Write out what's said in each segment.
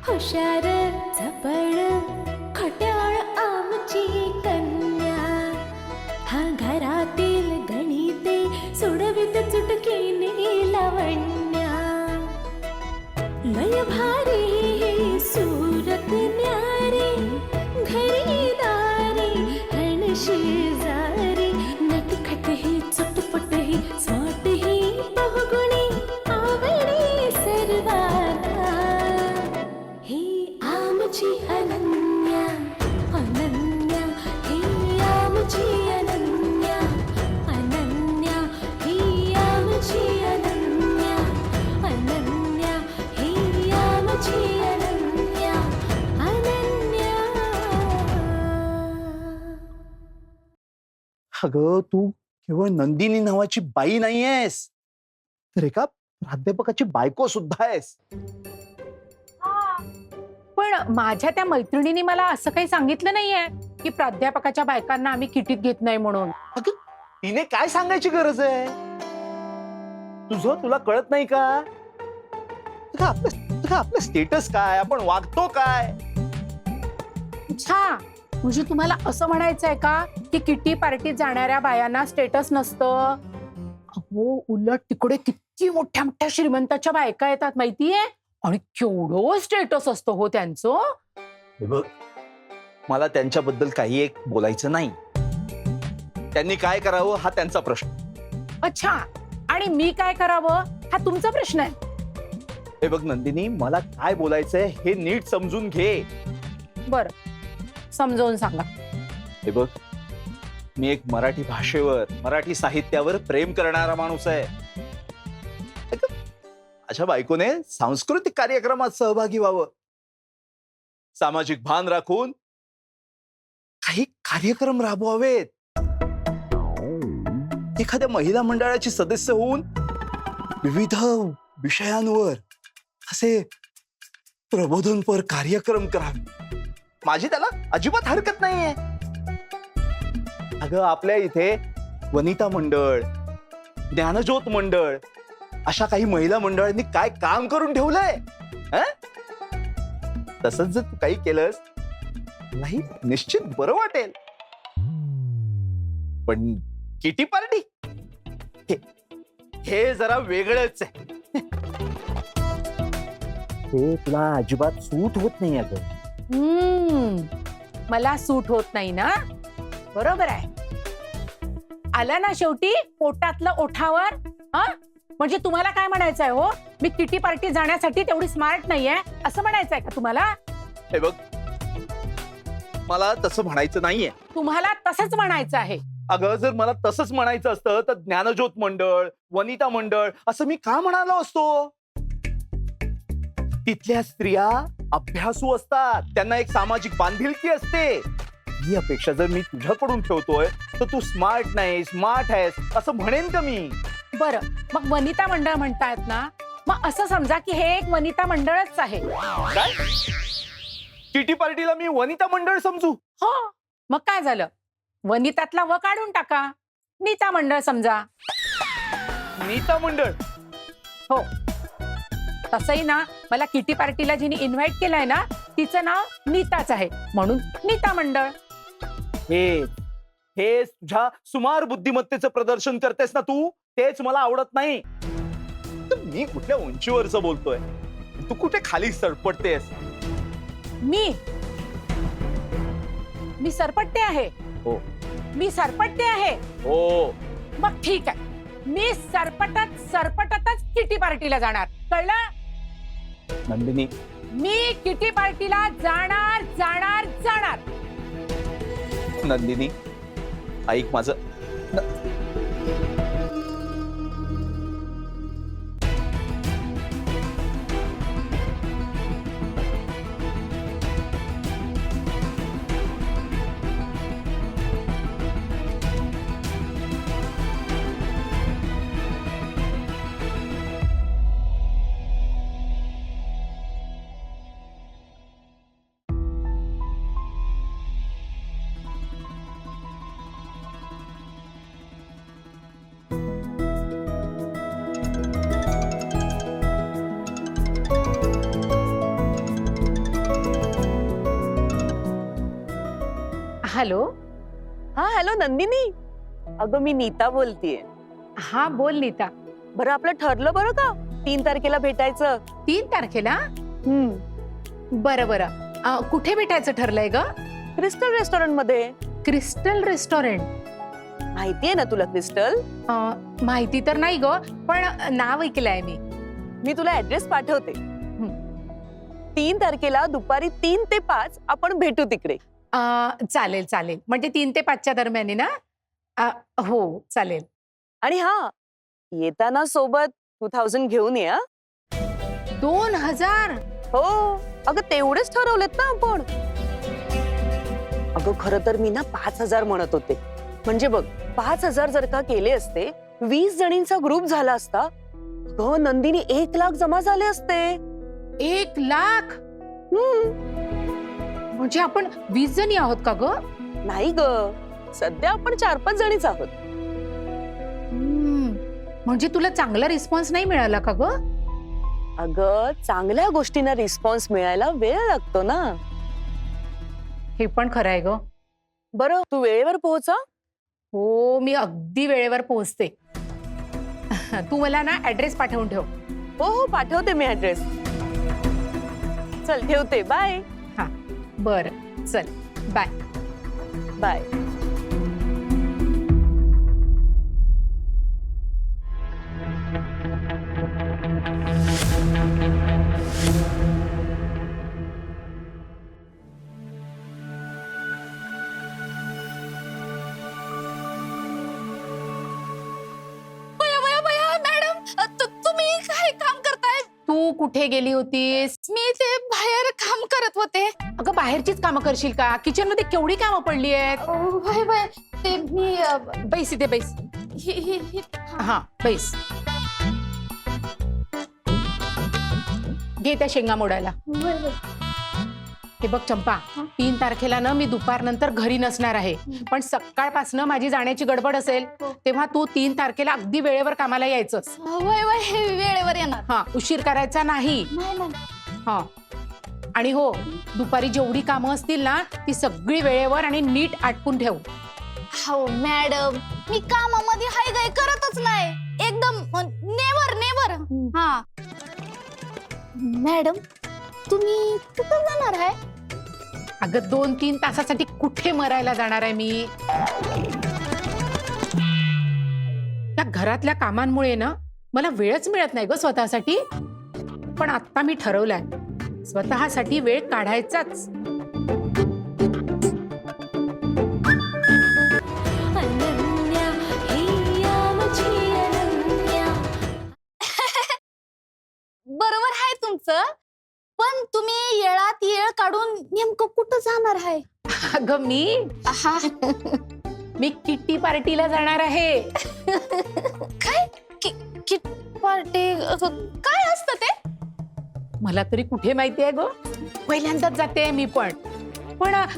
हुशार चपळ खट्याळ आमची कन्या, हा घरातील गणिते सोडवित चुटकीने लावण्या. लय भारी सूरत न्यारी, घरी दारी हण शेजारी, नटखट ही चटपट ही स्मार्ट ही बहुगुणी आवडी सर्वांना. ही आमची अनन्या अनन्या, ही आमची अनन्या अनन्या, ही आमची अनन्या अनन्या, ही आमची अनन्या अनन्या. अगं तू केवळ नंदिनी नावाची बाई नाहीयेस, तर एका प्राध्यापकाची बायको सुद्धा आहेस. पण माझ्या त्या मैत्रिणीने मला असं काही सांगितलं नाहीये की प्राध्यापकाच्या बायकांना आम्ही किटीत घेत नाही म्हणून. अगं तिने काय सांगायची गरज आहे? तुला कळत नाही का? आपलं स्टेटस काय, आपण वागतो काय? अच्छा, म्हणजे तुम्हाला असं म्हणायचंय का की किटी पार्टीत जाणाऱ्या बायांना स्टेटस नसतं? अहो, उलट तिकडे किती मोठ्या मोठ्या श्रीमंताच्या बायका येतात माहितीये, आणि केवढं स्टेटस असतं हो त्यांचं. हे बघ, मला त्यांच्याबद्दल काही एक बोलायचं नाही. त्यांनी काय करावं हा त्यांचा प्रश्न. अच्छा, आणि मी काय करावं हा तुमचा प्रश्न आहे. हे बघ नंदिनी, मला काय बोलायचंय हे नीट समजून घे. बर, समजावून सांगा. हे बघ, मी एक मराठी भाषेवर, मराठी साहित्यावर प्रेम करणारा माणूस आहे. माझ्या बायकोने सांस्कृतिक कार्यक्रमात सहभागी व्हावं, सामाजिक भान राखून काही कार्यक्रम राबवावेत, एखाद्या महिला मंडळाची सदस्य होऊन विविध विषयांवर असे प्रबोधनपर कार्यक्रम करावे. माझी त्याला अजिबात हरकत नाहीये. अगं आपल्या इथे वनिता मंडळ, ज्ञानज्योत मंडळ अशा काही महिला मंडळांनी काय काम करून ठेवलंय. तसंच जर तू काही केलंस नाही निश्चित बरं वाटेल. पण किटी पार्टी हे जरा वेगळंच आहे. हे तुला अजिबात सूट होत नाही. अगं मला सूट होत नाही ना, बरोबर आहे. आलं ना शेवटी पोटातलं ओठावर. म्हणजे तुम्हाला काय म्हणायचंय हो, मी किटी पार्टी जाण्यासाठी तेवढी स्मार्ट नाहीये असं म्हणायचंय का तुम्हाला? हे बघ, मला तसं म्हणायचं नाहीये. तुम्हाला तसंच म्हणायचं आहे. अगं जर मला तसंच म्हणायचं असतं तर ज्ञानज्योत मंडळ, वनिता मंडळ असं मी का म्हणालो असतो? तिथल्या स्त्रिया अभ्यासू असतात, त्यांना एक सामाजिक बांधिलकी असते. ही अपेक्षा जर मी तुझ्याकडून ठेवतोय तर तू स्मार्ट नाही, स्मार्ट आहेस असं म्हणेन का मी? बरं, मग वनिता मंडळ म्हणतायत ना, मग असं समजा की हे एक वनिता मंडळच आहे. काय? किटी पार्टीला मी वनिता मंडळ समजू? हो, मग काय झालं? वनितातला व काढून टाका, नीता मंडळ समजा. नीता मंडळ? हो, तसंही ना मला किटी पार्टीला जिने इन्व्हाइट केलंय ना तिचं नाव नीताच आहे, म्हणून नीता मंडळ. हे तुझ्या सुमार बुद्धिमत्तेचं प्रदर्शन करतेस ना तू, तेच मला आवडत नाही. मी कुठल्या उंचीवरच बोलतोय, तू कुठे खाली सरपटतेस. मी सरपटते आहे. हो, मी सरपटते आहे. हो, मग ठीक आहे, मी सरपटतच किटी पार्टीला जाणार, कळलं? नंदिनी, मी किटी पार्टीला जाणार जाणार जाणार. नंदिनी ऐक माझं. हॅलो. हा हॅलो नंदिनी. अगं मी नीता बोलतीये. हा बोल नीता. बरं आपलं ठरलं बरं का 3 तारखेला भेटायचं. 3 तारखेला? बरं बरं. कुठे भेटायचं ठरलंय ग? क्रिस्टल रेस्टॉरंट मध्ये. Crystal restaurant? माहितीये ना तुला क्रिस्टल? माहिती तर नाही ग, पण नाव ऐकलंय मी. मी तुला ऍड्रेस पाठवते. 3 तारखेला दुपारी 3 ते 5 आपण भेटू तिकडे. चालेल चालेल. म्हणजे 3 ते 5च्या दरम्यान ना? हो चालेल. आणि हा येताना सोबत 2000 घेऊन ये. 2000? हो अगं तेवढेच ठरवलेत ना आपण. अगं खरं तर मी ना 5000 म्हणत होते. म्हणजे बघ 5000 जर का केले असते 20 जणींचा ग्रुप झाला असता. ग नंदिनी 1 लाख जमा झाले असते. 1 लाख? म्हणजे आपण 20 जणी आहोत का ग? नाही ग सध्या आपण 4-5 जणीच आहोत. म्हणजे तुला चांगला रिस्पॉन्स नाही मिळाला का ग? अगं चांगल्या गोष्टींना रिस्पॉन्स मिळायला वेळ लागतो ना. हे पण खरं आहे ग. बरं तू वेळेवर पोहोच. हो मी अगदी वेळेवर पोहोचते. तू मला ना ऍड्रेस पाठवून ठेव. हो हो पाठवते मी ऍड्रेस. चल ठेवते. बाय. हा बरं चल बाय. बाय. तुम्ही काय काम करताय? तू कुठे गेली होतीस? मी ते बाहेर काम करत होते. अगं बाहेरचीच कामं करशील का? किचन मध्ये केवढी कामं पडली आहेत. Bye bye. ते मी बैस इथे बैस. हा बैस. घे त्या शेंगा मोडायला. हे बघ चंपा 3 तारखेला ना मी दुपारनंतर घरी नसणार आहे. पण सकाळपासून माझी जाण्याची गडबड असेल तेव्हा तू 3 तारखेला अगदी वेळेवर कामाला यायचंस. वय वय हे वेळेवर येणार. हा उशीर करायचा नाही. हा आणि हो दुपारी जेवढी कामं असतील ना ती सगळी वेळेवर आणि नीट आटपून ठेव. हो मॅडम मी कामामध्ये हाय गाय करतच नाही. एकदम नेवर नेवर. हा मॅडम तुम्ही कुठं जाणार आहे? अगं 2-3 तासासाठी कुठे मरायला जाणार आहे मी. या घरातल्या कामांमुळे ना मला वेळच मिळत नाही ग स्वतःसाठी. पण आता मी ठरवलंय स्वतःसाठी वेळ काढायचाच. बरोबर आहे तुमचं. पण तुम्ही येळात येळ काढून नेमकं कुठं जाणार आहे? अगं मी किट्टी पार्टीला जाणार आहे. काय किट पार्टी काय असतं ते? मला तरी कुठे माहिती आहे ग. पहिल्यांदाच जाते मी पण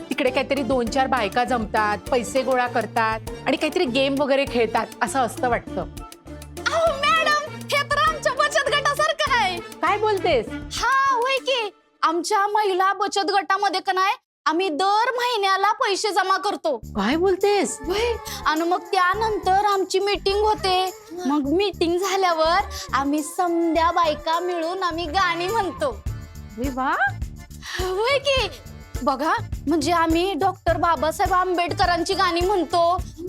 तिकडे काहीतरी 2-4 बायका जमतात, पैसे गोळा करतात आणि काहीतरी गेम वगैरे खेळतात असं असतं वाटतं. अहो मॅडम हे तर आमच्या बचत गटासारखं आहे. काय बोलतेस? हा होय की आमच्या महिला बचत गटामध्ये का नाही आम्ही दर महिन्याला पैसे जमा करतो. काय बोलतेस? आणि मग त्यानंतर आमची मीटिंग होते. मग मीटिंग झाल्यावर आम्ही समध्या बायका मिळून आम्ही गाणी म्हणतो. वा होय की बघा म्हणजे आम्ही डॉक्टर बाबासाहेब आंबेडकरांची गाणी म्हणतो,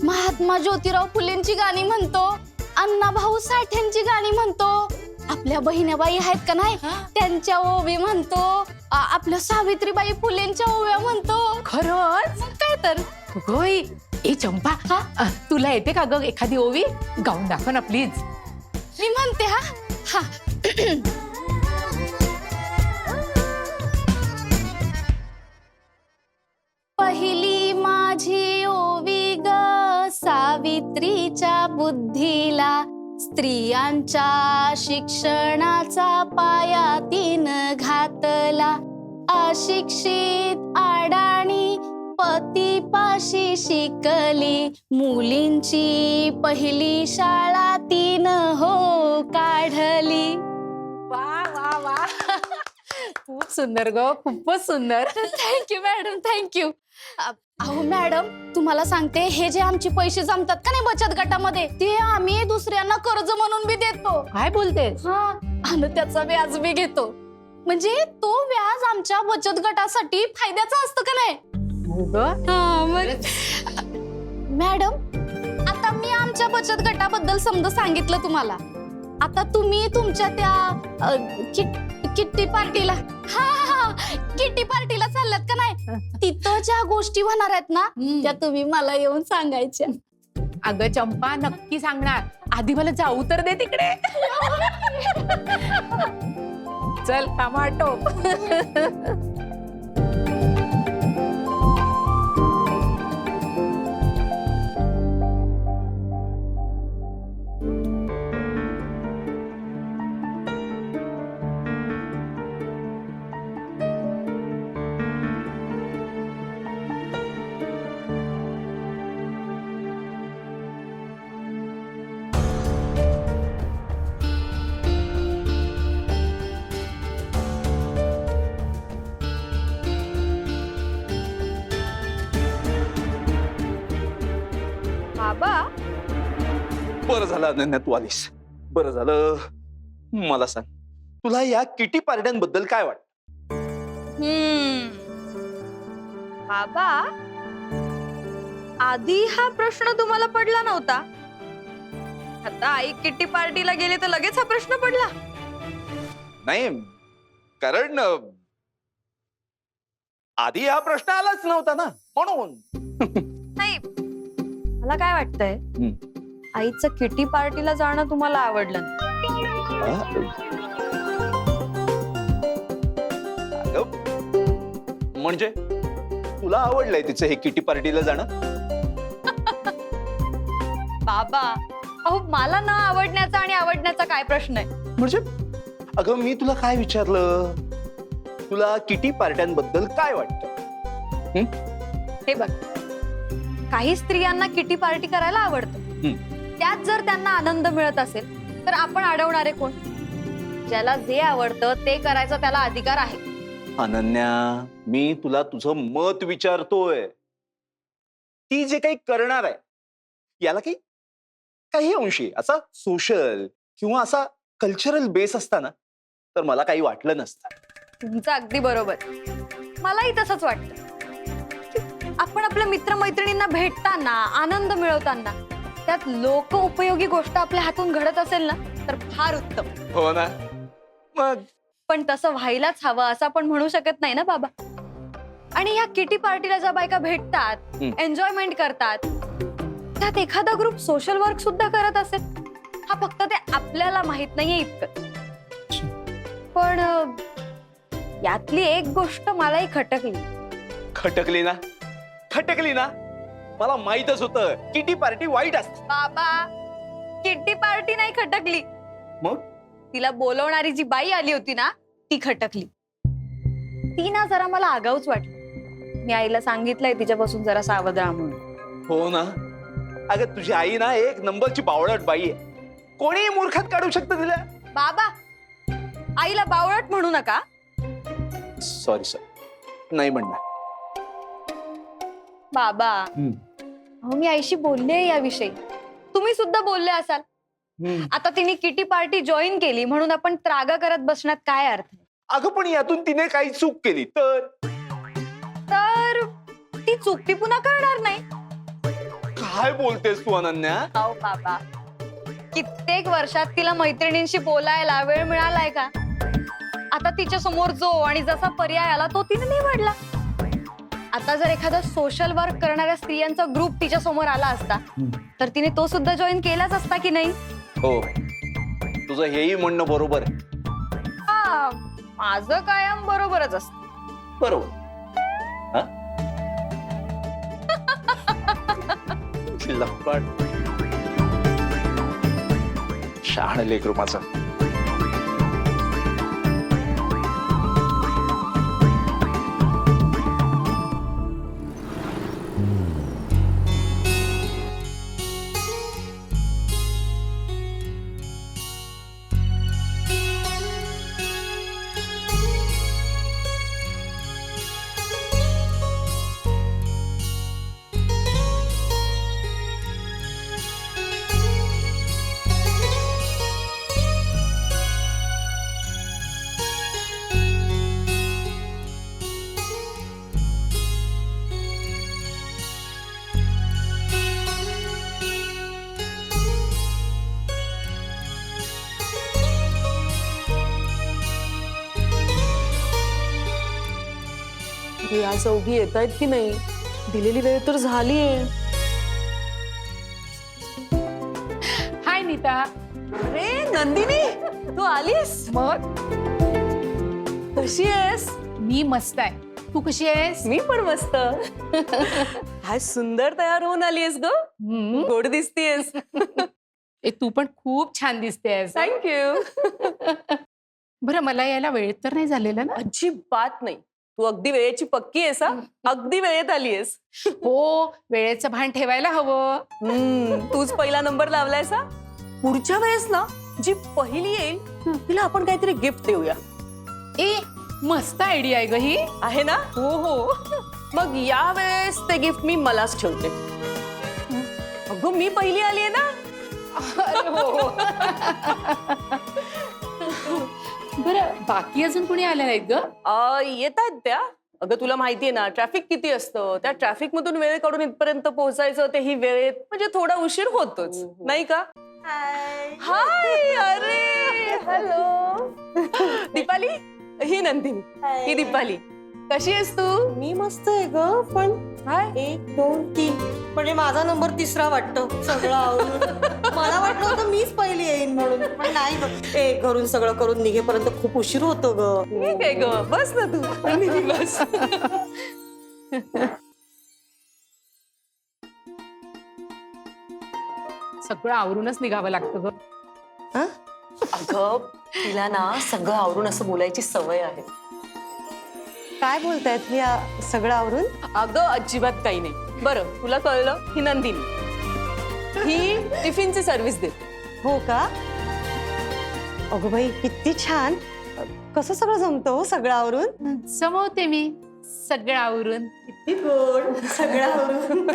महात्मा ज्योतिराव फुलेंची गाणी म्हणतो, अण्णाभाऊ साठ्यांची गाणी म्हणतो, आपल्या बहिणाबाई आहेत का नाही त्यांच्या ओवी म्हणतो, आपल्या सावित्रीबाई फुलेंच्या ओव्या म्हणतो. खरंच? काय तर होय. ए चंपा तुला येते का ग एखादी ओवी? गाऊन दाखव ना प्लीज. मी म्हणते. हा हा पहिली माझी ओवी ग सावित्रीच्या बुद्धीला, स्त्रियांच्या शिक्षणाचा पाया तिनं घातला. अशिक्षित अडाणी पतीपाशी शिकली, मुलींची पहिली शाळा तिनं हो काढली. वा वा वा. खूप खूप सुंदर ग, खूपच सुंदर. Thank you madam, thank you. अहो मॅडम, तुम्हाला सांगते, हे जे आमचे पैसे जमतात का नाही बचत गटामध्ये, ते आम्ही दुसऱ्यांना कर्ज म्हणून बी देतो. काय बोलतेस? हा, आणि त्याचा व्याज बी घेतो. म्हणजे तो व्याज आमच्या बचत गटासाठी फायद्याचा असतं का नाही? हो ग. हा, मग मॅडम, आता मी आमच्या बचत गटाबद्दल समजा सांगितलं तुम्हाला. आता तुम्ही तुमच्या त्या किट्टी पार्टीला, हा, किट्टी पार्टीला चाललात का नाही, तिथं ज्या गोष्टी होणार आहेत ना, त्या तुम्ही मला येऊन सांगायच्या. अगं चंपा, नक्की सांगणार. आधी मला जाऊ तर दे तिकडे. चल टमाटो. बाबा, बरं झालं अनन्या तू आलीस. बरं झालं. मला सांग, तुला या किटी पार्ट्यांबद्दल काय वाटतं? बाबा, आधी हा प्रश्न तुम्हाला पडला नव्हता. आता आई किट्टी पार्टीला गेली तर लगेच हा प्रश्न पडला. नाही, कारण आधी हा प्रश्न आलाच नव्हता ना, म्हणून. नाही, मला काय वाटतंय, आईचं किटी पार्टीला जाणं तुम्हाला आवडलं नाही. अगं, म्हणजे तुला आवडलंय तिचं हे किटी पार्टीला जाणं? बाबा, अहो मला ना आवडण्याचा आणि आवडण्याचा काय प्रश्न आहे? म्हणजे अगं, मी तुला काय विचारलं? तुला किटी पार्ट्यांबद्दल काय वाटतं? हे बघ, काही स्त्रियांना किटी पार्टी करायला आवडतं. त्यात जर त्यांना आनंद मिळत असेल तर आपण अडवणारे कोण? ज्याला जे आवडतं ते करायचा त्याला अधिकार आहे. अनन्या, मी तुला तुझं मत विचारतोय. ती जे काही करणार आहे, याला काही अंशी असा सोशल किंवा असा कल्चरल बेस असता ना, तर मला काही वाटलं नसतं. तुमचं अगदी बरोबर. मलाही तसंच वाटतं. आपण आपल्या मित्रमैत्रिणींना भेटताना, आनंद मिळवताना त्यात लोक उपयोगी गोष्ट आपल्या हातून घडत असेल ना, तर फार उत्तम. हो ना? मग पण तसं व्हायलाच हवं असं आपण म्हणू शकत नाही ना बाबा. आणि या किटी पार्टीला ज्या बायका भेटतात, एन्जॉयमेंट करतात, त्यात एखादा ग्रुप सोशल वर्क सुद्धा करत असेल, हा फक्त ते आपल्याला माहित नाहीये इतकं. पण यातली एक गोष्ट मलाही खटकली ना, मला माहीतच होतं किटी पार्टी वाईट असते. बाबा, किटी पार्टी नाही खटकली. मग तिला बोलवणारी जी बाई आली होती ना, ती खटकली. ती ना जरा मला आगाऊच वाटली. मी आईला सांगितलंय तिच्यापासून जरा सावध राहा म्हणून. हो ना? अगं, तुझी आई ना एक नंबरची बावळट बाई आहे. कोणी मूर्खात काढू शकतं तिला. बाबा, आईला बावळट म्हणू नका. सॉरी, नाही म्हणणार. बाबा, अहो मी आईशी बोलले याविषयी. तुम्ही सुद्धा बोलले असाल. आता तिने किटी पार्टी जॉईन केली म्हणून आपण त्रागा करत बसण्यात काय अर्थ? अगं, पण यातून तिने काही चूक केली तर ती चूक ती पुन्हा करणार नाही. काय बोलतेस तू अनन्या? अहो बाबा, कित्येक वर्षात तिला मैत्रिणींशी बोलायला वेळ मिळालाय का? आता तिच्या समोर जो आणि जसा पर्याय आला तो तिने निवडला. आता जर एखादा सोशल वर्क करणाऱ्या स्त्रियांचा ग्रुप तिच्या समोर आला असता तर तिने तो सुद्धा जॉईन केलाच असता की नाही? हो, तुझं हेही म्हणणं बरोबर आहे. हा, माझं कायम बरोबरच असत. बरोबर. लपट शहाण लेकरू माझं. या चौघी येत आहेत की नाही? दिलेली वेळ तर झालीये. हाय नीता. अरे नंदिनी, तू आलीस? मग कशी आहेस? मी मस्त आहे. तू कशी आहेस? मी पण मस्त. काय सुंदर तयार होऊन आलीस ग. हम्म. गोड दिसतीयस. ए, तू पण खूप छान दिसतेस. थँक्यू. बरं, मला यायला वेळ तर नाही झालेला ना? अजिबात नाही. तू अगदी वेळेची पक्की आहेस हा. अगदी वेळेत आलीयस. हो, वेळेचं भान ठेवायला हवं. तूच पहिला नंबर लावलायस हा. पुढच्या वेळेस ना जी पहिली येईल तिला आपण काहीतरी गिफ्ट देऊया. ए, मस्त आयडिया आहे ग ही. आहे ना? हो हो. मग या वेळेस ते गिफ्ट मी मलाच ठेवते. अगं मी पहिली आली आहे ना. अरे हो. बरं, बाकी अजून कोणी आले नाहीत ग? येत आहेत त्या. अगं तुला माहितीये ना ट्रॅफिक किती असतं. त्या ट्रॅफिक मधून वेळ काढून इथपर्यंत पोहोचायचं तेही वेळेत, म्हणजे थोडा उशीर होतोच नाही का? हाय. अरे हॅलो. दीपाली, ही नंदिनी, ही दीपाली. कशी आहेस तू? मी मस्त आहे ग, पण हाय. 1 2 3 म्हणजे माझा नंबर तिसरा वाटतं सगळं आवरून. मला वाटलं होतं मीच पहिली येईन म्हणून, पण नाही ग. घरून सगळं करून निघेपर्यंत खूप उशीर होतो ग. ठीक आहे ग, बस ना तू. बस. सगळं आवरूनच निघावं लागतं ग. अगं तिला ना सगळं आवरून असं बोलायची सवय आहे. काय बोलतायत हे सगळं आवरून? अगं अजिबात काही नाही. बरं तुला कळलं, ही नंदिनी, ही टिफिनची सर्व्हिस देते. हो का? अगं बाई किती छान. कसं सगळं जमतं हो सगळं आवरून? समवते मी सगळं आवरून. किती गोड सगळं आवरून.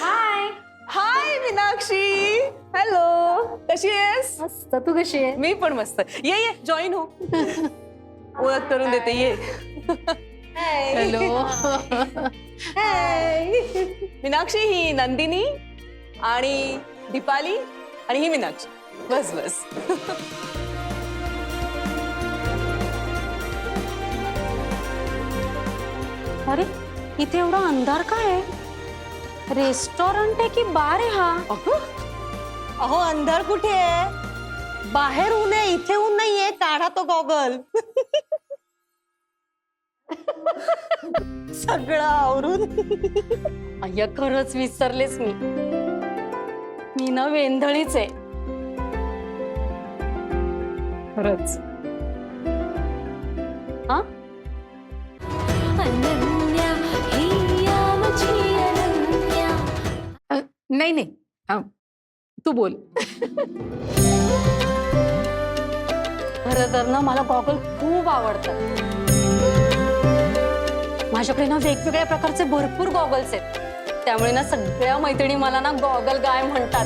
हाय. हाय मीनाक्षी. हॅलो, कशी आहेस? मस्त. तू कशी आहे? मी पण मस्त. ये ये जॉईन हो. ओळख करून देते, ये. हॅलो. मीनाक्षी, ही नंदिनी आणि दीपाली आणि ही मीनाक्षी. बस बस. अरे इथे एवढा अंधार काय आहे? रेस्टॉरंट आहे की बार आहे हा? अहो अंधार कुठे आहे? बाहेर ऊन आहे, इथे ऊन नाहीये. काढा तो गॉगल. सगळं आवरून. अय्या, खरंच विसरलेच मी. मी ना वेंधळीच आहे. खरंच. हा? नाही नाही, हा, तू बोल. खरं तर ना मला गॉगल खूप आवडतात. माझ्याकडे ना वेगवेगळ्या प्रकारचे भरपूर गॉगल्स आहेत. त्यामुळे ना सगळ्या मैत्रिणी मला ना गॉगल गाय म्हणतात.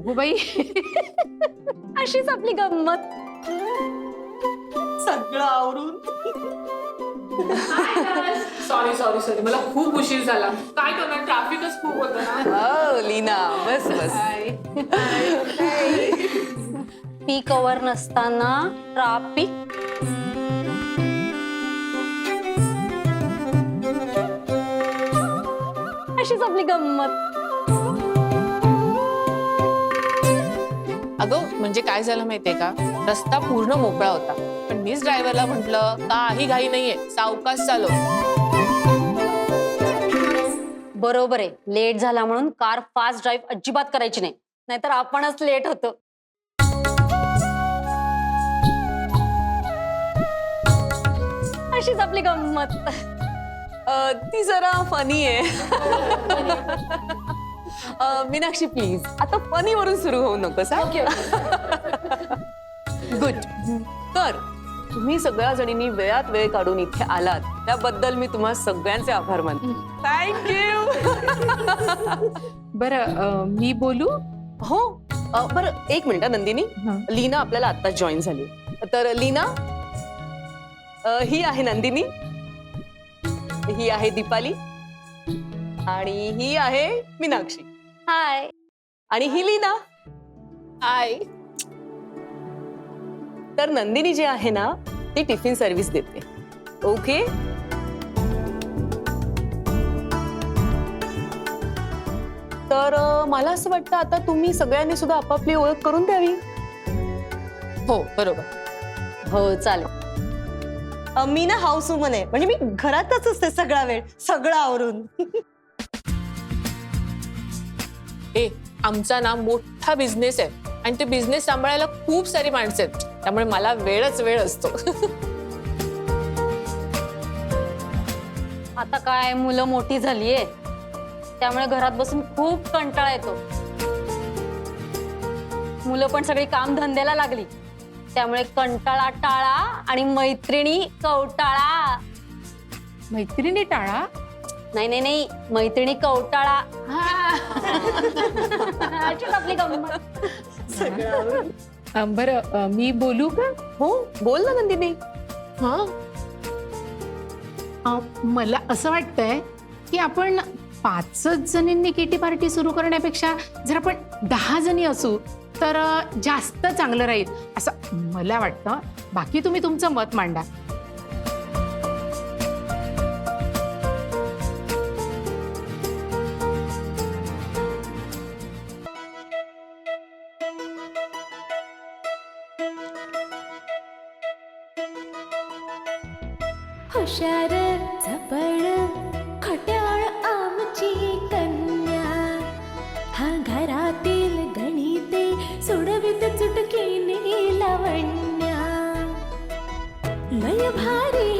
हो बाई. अशीच आपली गंमत. सगळं आवरून. सॉरी सॉरी सॉरी, मला खूप उशीर झाला. काय करणार, ट्रॅफिकच खूप होतं ना. हो लीना, बस बस. पीक अवर नसताना ट्राफिक. अशीच आपली गंमत. अगं म्हणजे काय झालं माहितीये का, रस्ता पूर्ण मोकळा होता, पण मीच ड्रायव्हरला म्हंटल काही घाई नाहीये, सावकाश चालव. बरोबर आहे. लेट झाला म्हणून कार फास्ट ड्राईव्ह अजिबात करायची नाही, नाहीतर आपणच लेट होतो. अशीच आपली गंमत. ती जरा फनी आहे. मीनाक्षी प्लीज आता फनी वरून सुरू होऊ नकोस. गुड. तर तुम्ही सगळ्या जणींनी वेळात वेळ काढून इथे आलात त्याबद्दल मी तुम्हा सगळ्यांचे आभार मानते. थँक्यू. बरं, मी बोलू? हो. बरं एक मिनिट नंदिनी. लीना आपल्याला आता जॉईन झाली. तर लीना, ही आहे नंदिनी, ही आहे दीपाली आणि ही आहे मीनाक्षी. हाय. आणि ही लीना. हाय. तर नंदिनी जी आहे ना आपली टिफिन सर्व्हिस देते. ओके. तर मला असं वाटतं आता तुम्ही सगळ्यांनी सुद्धा आपापली ओळख करून द्यावी. हो बरोबर. हो चालेल. मी ना हाऊस वुमन आहे, म्हणजे मी घरातच असते सगळा वेळ, सगळं आवरून. आमचा ना मोठा बिझनेस आहे आणि ते बिझनेस सांभाळायला खूप सारी माणसं आहेत, त्यामुळे मला वेळच वेळ असतो. आता काय मुलं मोठी झालीये, त्यामुळे घरात बसून खूप कंटाळा येतो. मुलं पण सगळी काम धंद्याला लागली, त्यामुळे कंटाळा टाळा आणि मैत्रिणी कवटाळा. मैत्रिणी टाळा. नाही नाही नाही, मैत्रिणी कवटाळा. अशीच आपली गंमत. बरं मी बोलू का? हो बोल ना नंदिनी. मला असं वाटतंय की आपण 5च जणींनी किटी पार्टी सुरू करण्यापेक्षा जर आपण 10 जणी असू तर जास्त चांगलं राहील असं मला वाटतं. बाकी तुम्ही तुमचं मत मांडा. हुशार झपड खट्याळ आमची कन्या, हा घरातील गणिते सोडवित चुटकीने लावण्या. लय भारी